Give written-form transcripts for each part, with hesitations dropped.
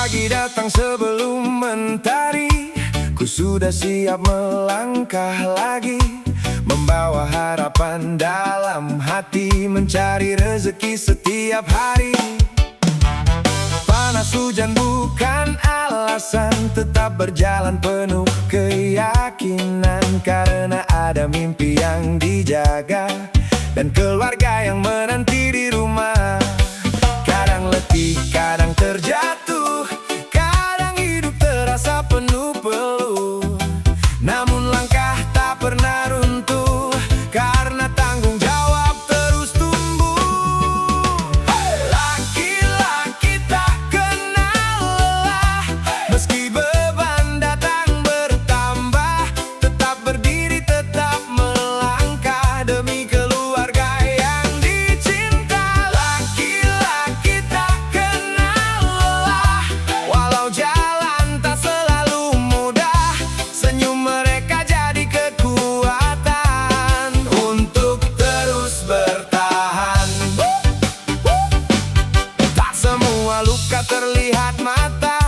Pagi datang sebelum mentari, ku sudah siap melangkah lagi, membawa harapan dalam hati, mencari rezeki setiap hari. Panas hujan bukan alasan, tetap berjalan penuh keyakinan, karena ada mimpi yang dijaga dan keluarga yang menanti di rumah. Kadang letih, kadang terjatuh, kadang hidup terasa penuh peluh, namun langkah tak pernah runtuh, karena tanggung jawab terus tumbuh. Laki-laki tak kenal lelah, meski beban datang bertambah, tetap berdiri, tetap melangkah demi keluarga yang dicinta. Laki-laki tak kenal lelah, walau jalan tak selalu mudah, senyum mereka jadi kekuatan untuk terus bertahan. Tak semua luka terlihat mata,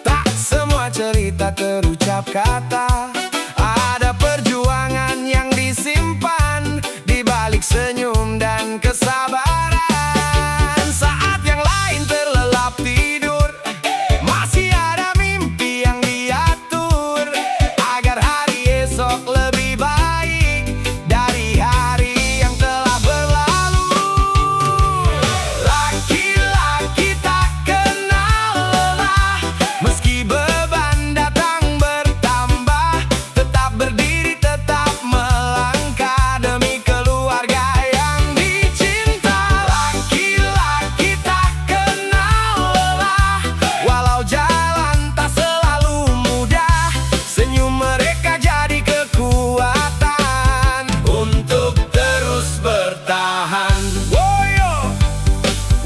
tak semua cerita terucap kata, ada perjuangan yang disimpan di balik senyum dan kesabaran. Saat yang lain terlelap tidur, masih ada mimpi yang diatur, agar hari esok lebih baik dari hari yang telah berlalu. Laki-laki tak kenal lelah, meski beban datang bertambah, tetap berdiri, tetap melangkah demi keluarga yang dicinta. Laki-laki tak kenal lelah, walau jalan tak selalu mudah, senyum mereka jadi kekuatan untuk terus bertahan. Woyo,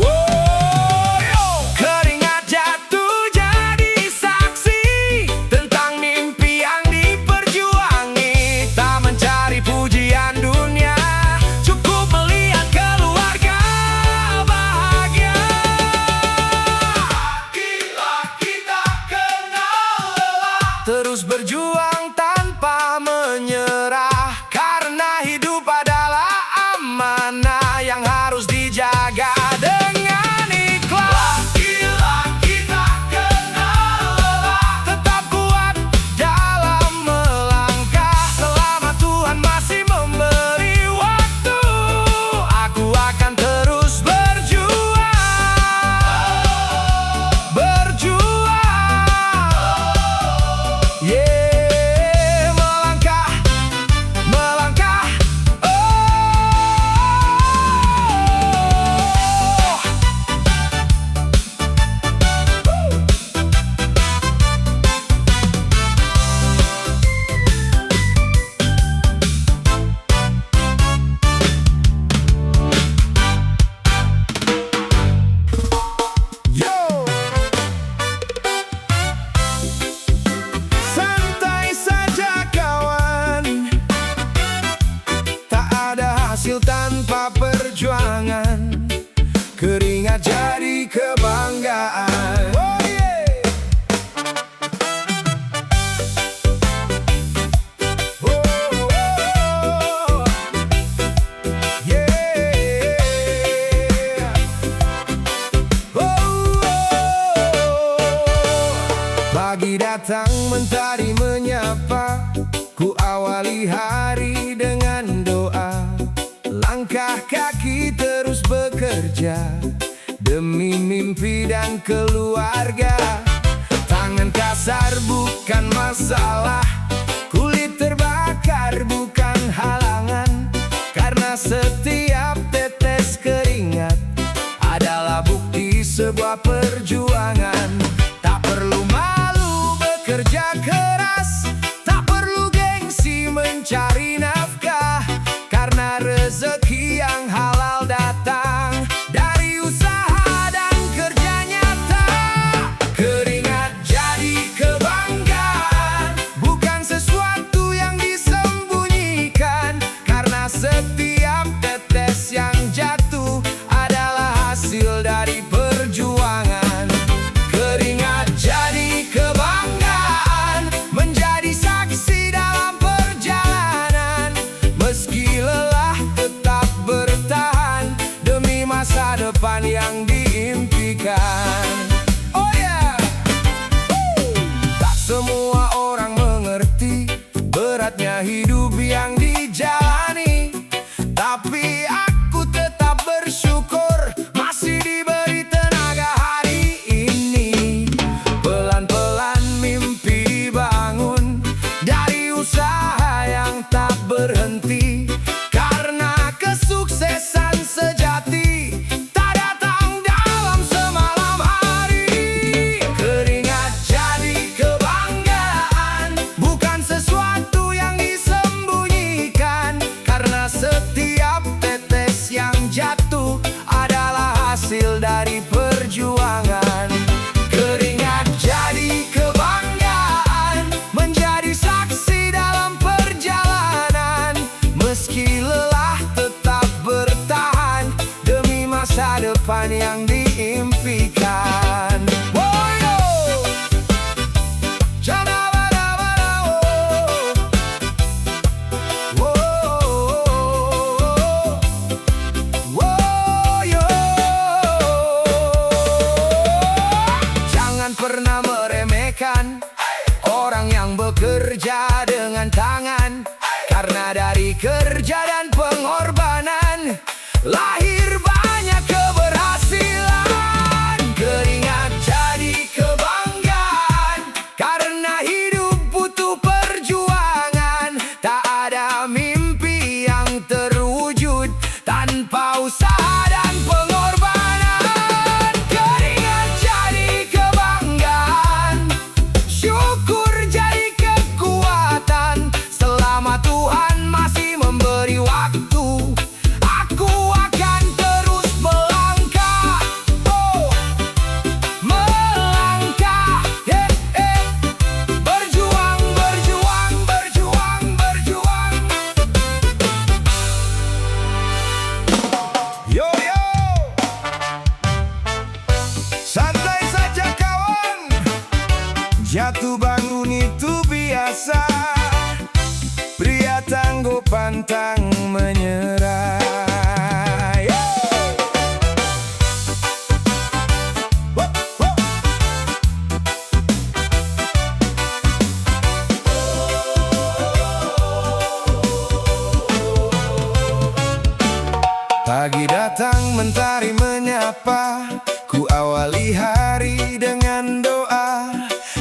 woyo. Keringat jatuh jadi saksi tentang mimpi yang diperjuangi, tak mencari pujian dunia, cukup melihat keluarga bahagia. Laki-laki tak kenal lelah, terus berjuang tanpa menyerah, karena hidup adalah amanah yang harus dijaga dengan ikhlas. Laki-laki tak kenal lelah, tetap kuat dalam melangkah, selama Tuhan masih memberi waktu, aku akan terus berjuang, yeah, melangkah, melangkah, yo. Santai saja kawan, tak ada hasil tanpa perjuangan, keringat jadi kebanggaan. Oh yeah. Oh, oh, oh. Yeah. Oh, oh. Pagi datang mentari menyapa, ku awali hari dengan doa, langkah kaki terus bekerja demi mimpi dan keluarga. Tangan kasar bukan masalah, kulit terbakar bukan halangan, karena setiap tetes keringat adalah bukti sebuah perjuangan. Tak perlu malu bekerja keras, tak perlu gengsi mencari nafkah, karena rezeki yang halal datang dari usaha dan kerja nyata. Keringat jadi kebanggaan, bukan pernah meremehkan orang yang bekerja dengan tangan. Karena dari kerja dan pengorbanan lahir banyak keberhasilan. Keringat jadi kebanggaan, karena hidup butuh perjuangan. Tak ada mimpi yang terwujud tanpa usaha dan pengorbanan. Keringat jadi kebanggaan, syukur jadi kekuatan. Selama Tuhan masih memberi waktu, aku akan terus melangkah. Oh, melangkah. Berjuang, berjuang, berjuang, berjuang. Yo yo, santai saja kawan, jatuh bangun itu biasa. Pria tangguh pantang menyerah. Yo! Woo, woo. Pagi datang, mentari menyapa, ku awali hari dengan doa.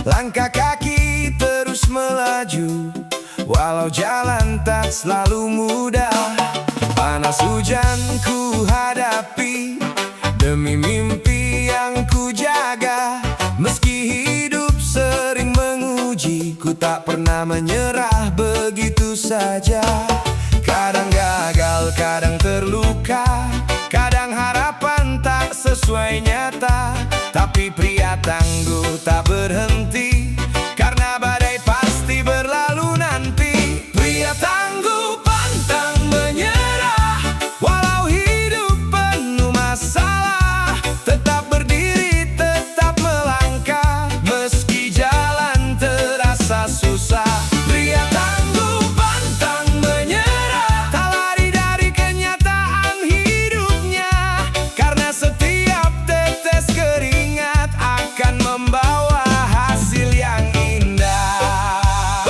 Langkah kaki terus melaju, walau jalan tak selalu mudah. Panas hujan ku hadapi, demi mimpi yang ku jaga. Meski hidup sering menguji, ku tak pernah menyerah begitu saja. Kadang gagal, kadang terluka, kadang harapan tak sesuai nyata. Tapi pria tangguh tak berhenti, karena badai pasti berlalu nanti. Pria tangguh pantang menyerah, walau hidup penuh masalah. Tetap berdiri, tetap melangkah, meski jalan terasa susah. Pria tangguh pantang menyerah, tak lari dari kenyataan hidupnya. Karena setiap tetes keringat akan membawa hasil yang indah.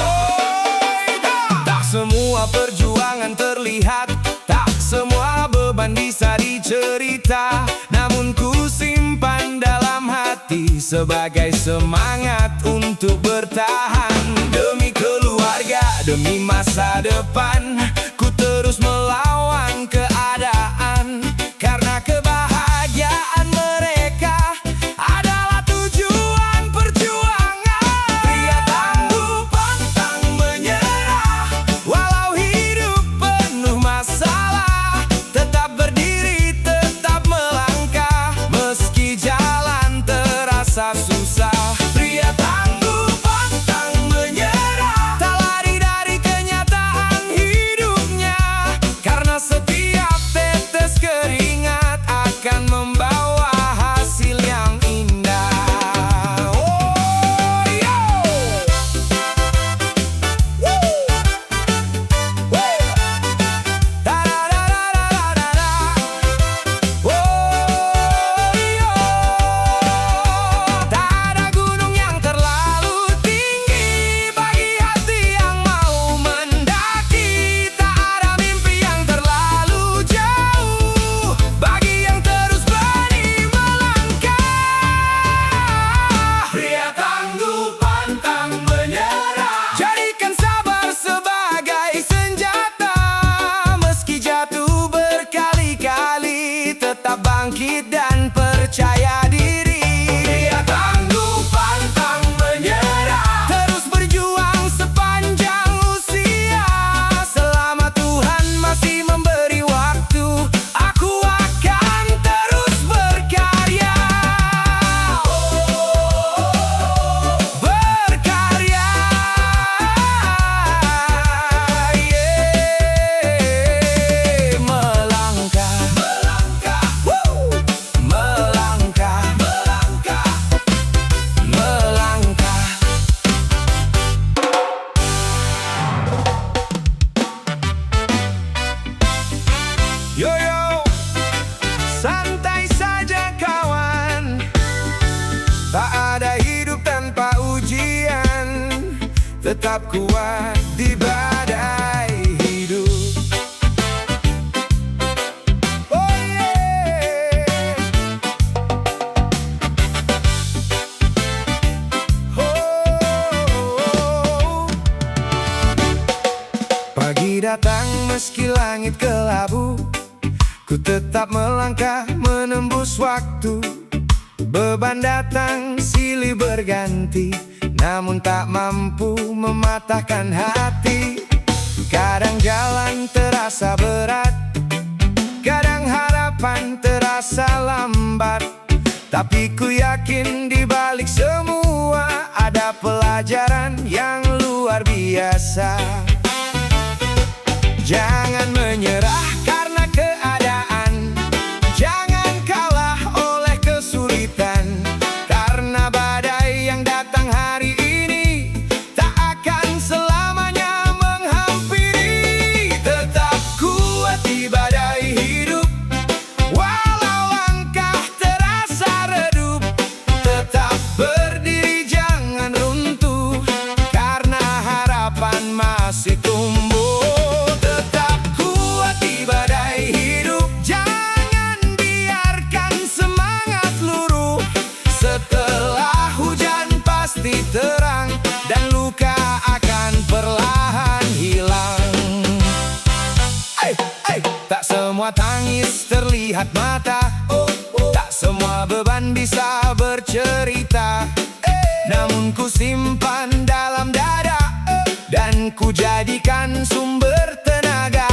Tak semua perjuangan terlihat, tak semua beban bisa dicerita. Namun ku simpan dalam hati sebagai semangat untuk bertahan. Demi keluarga, demi masa depan, ku terus melawan keadaan. Karena kebahagiaan mereka adalah tujuan perjuangan. Pria tangguh pantang menyerah, walau hidup penuh masalah. Tetap berdiri, tetap melangkah, meski jalan terasa susah. Pria tangguh pantang menyerah, tak lari dari kenyataan hidupnya. Karena setiap tetes tetap kuat di badai hidup. Oh yeah. Oh. Pagi datang meski langit kelabu, ku tetap melangkah menembus waktu. Beban datang silih berganti, namun tak mampu mematahkan hati. Kadang jalan terasa berat, kadang harapan terasa lambat, tapi ku yakin di balik semua ada pelajaran yang luar biasa. Jangan menyerah karena keadaan, jangan kalah oleh kesulitan, karena badai yang datang hari ini tak akan selamanya menghampiri. Tetap kuat di badai hidup, walau langkah terasa redup. Tetap berdiri jangan runtuh, karena harapan masih tumbuh. Terang dan luka akan perlahan hilang. Tak semua tangis terlihat mata, tak semua beban bisa bercerita, namun ku simpan dalam dada dan ku jadikan sumber tenaga.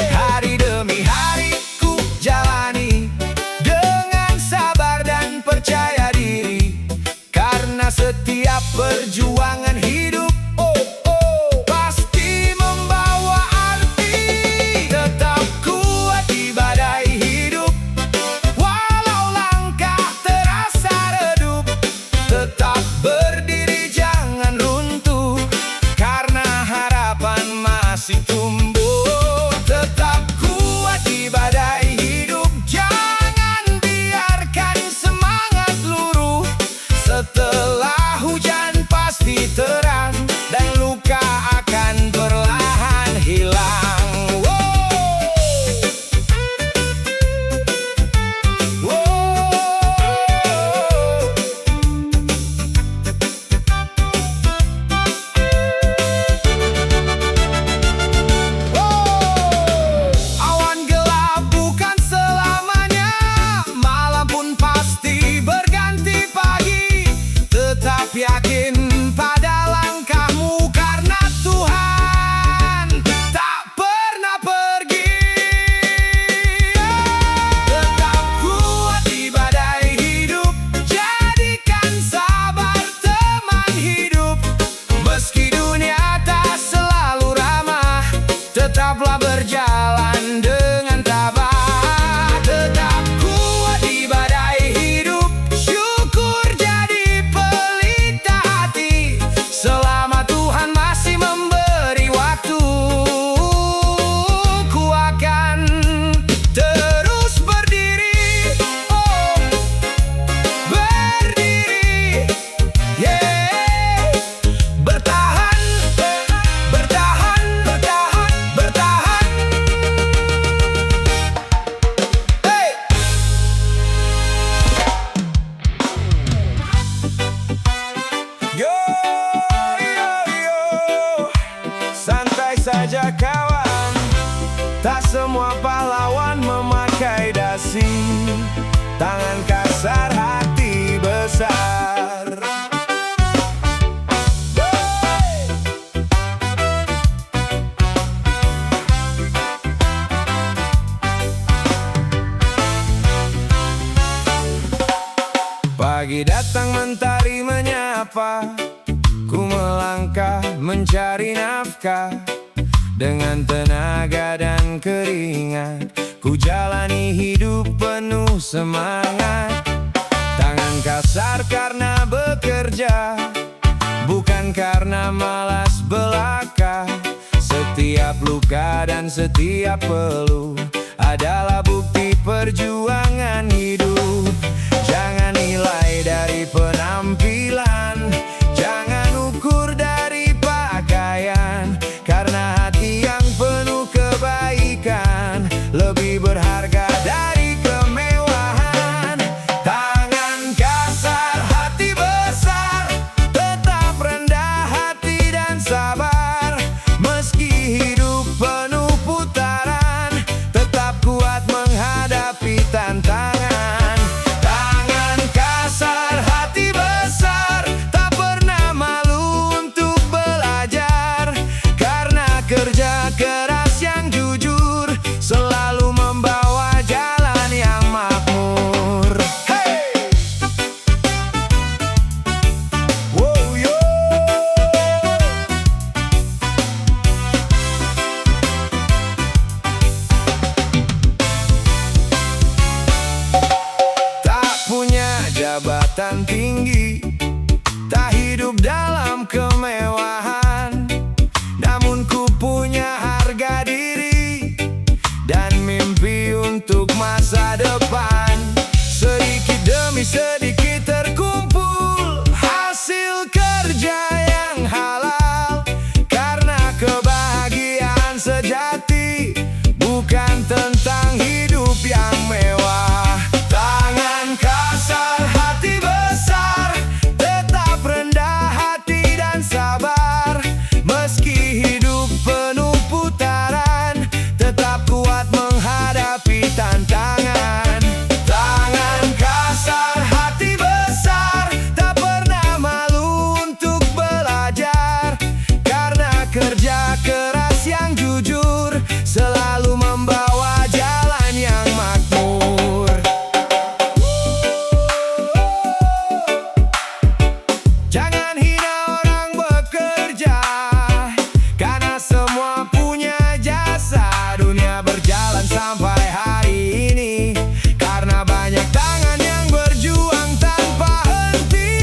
Hari demi hari ku jalani dengan sabar dan percaya diri, karena setiap perjuangan hidup pasti membawa arti. Tetap kuat di badai hidup, walau langkah terasa redup. Tetap berdiri jangan runtuh, karena harapan masih tumbuh. Tetap kuat di badai hidup, jangan biarkan semangat luruh. Setelah hujan pasti terang dan luka akan perlahan hilang. Awan gelap bukan selamanya, malam pun pasti berganti pagi. Tetap yakin pada langkahmu, karena Tuhan tak pernah pergi. Tetap kuat di badai hidup, jadikan sabar teman hidup. Meski dunia tak selalu ramah, tetaplah berjalan dengan tabah. Tetap kuat di badai hidup, syukur jadi pelita hati. Selama Tuhan masih memberi waktu, ku akan terus berdiri. Berdiri, yeah. Bertahan, bertahan, bertahan, bertahan. Hey. Yo, yo, yo, santai saja kawan, tak semua pahlawan memakai dasi. Tangan kasar, hati besar. Pagi datang mentari menyapa, ku melangkah mencari nafkah. Dengan tenaga dan keringat, ku jalani hidup penuh semangat. Tangan kasar karena bekerja, bukan karena malas belaka. Setiap luka dan setiap peluh adalah bukti perjuangan hidup. Jangan nilai dari penampilan, jangan ukur dari hidup dalam kemewahan, namun ku punya harga diri dan mimpi untuk masa depan. Sedikit demi sedikit terkumpul hasil kerja yang halal, karena kebahagiaan sejati bukan tentang hidup yang mewah. Tangan kasar, hati besar, tetap rendah hati dan sabar. Meski hidup penuh putaran, tetap kuat menghadapi tantangan. Tangan kasar, hati besar, tak pernah malu untuk belajar, karena kerja keras yang jujur selalu membawa jalan yang makmur. Jangan hina orang bekerja, karena semua punya jasa. Dunia berjalan sampai hari ini karena banyak tangan yang berjuang tanpa henti.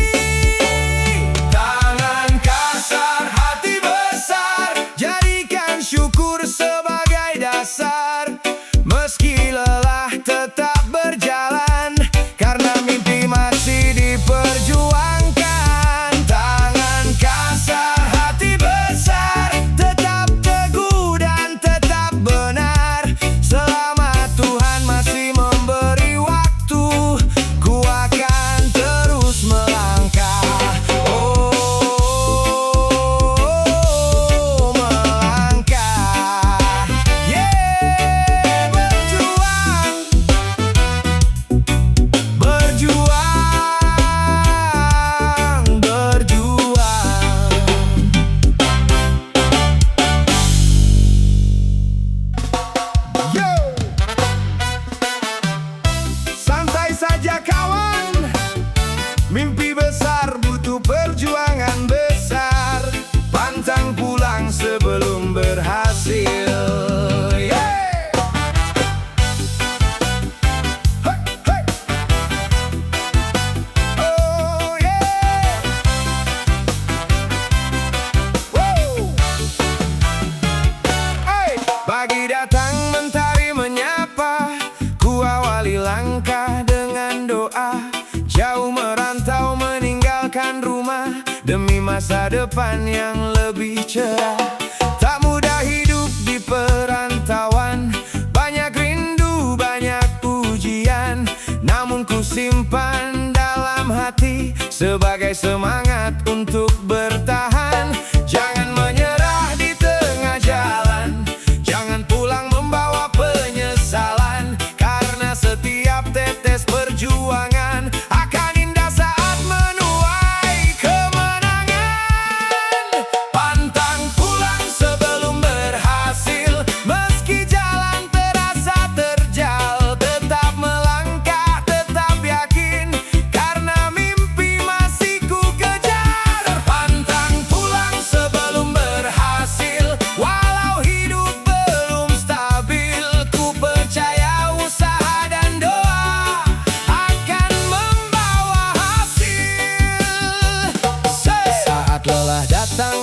Tangan kasar, hati besar, jadikan syukur sebagai dasar. Meski lelah tetap berjalan, karena mimpi masih diperjuangkan. Tangan kasar, hati besar, tetap teguh dan tetap benar. Selama Tuhan masih memberi waktu, ku akan terus melangkah. Oh, melangkah. Yeah, berjuang, berjuang, berjuang. Yo! Santai saja kawan, mimpi besar butuh perjuangan besar. Pantang pulang sebelum berhasil. Yeah! Hey, hey! Oh yeah! Woo! Hey! Pagi datang mentari menyapa, ku awali langkah dengan doa. Jauh merantau meninggalkan rumah, demi masa depan yang lebih cerah. Tak mudah hidup di perantauan, banyak rindu, banyak ujian, namun ku simpan dalam hati sebagai semangat untuk bertahan. Jangan menyerah di tengah jalan, jangan pulang membawa penyesalan, karena setiap tetes perjuangan akan indah saat menuai kemenangan. Pantang pulang sebelum berhasil, meski jalan terasa terjal, tetap melangkah, tetap yakin, karena mimpi masih ku kejar. Pantang pulang sebelum berhasil, walau hidup belum stabil, ku percaya usaha dan doa akan membawa hasil. Saat lelah datang